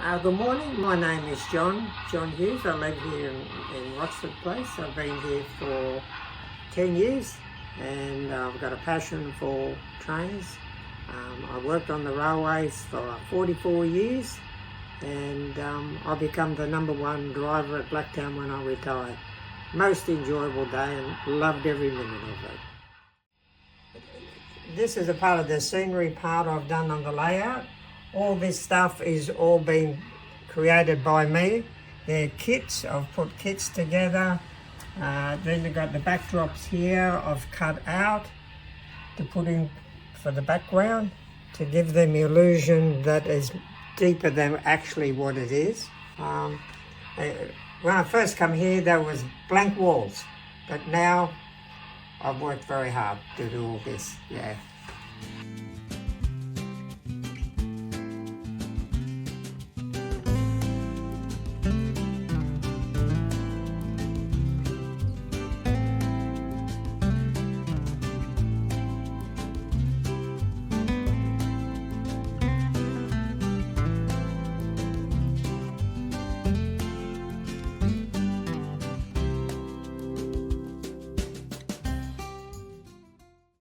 Good morning, my name is John Hughes. I live here in Roxford Place. I've been here for 10 years and I've got a passion for trains. I worked on the railways for 44 years and I become the #1 driver at Blacktown when I retired. Most enjoyable day and loved every minute of it. This is a part of the scenery part I've done on the layout. All this stuff is all been created by me. They're kits, I've put kits together. Then you've got the backdrops here I've cut out to put in for the background to give them the illusion that is deeper than actually what it is. When I first come here there was blank walls, but now I've worked very hard to do all this, yeah.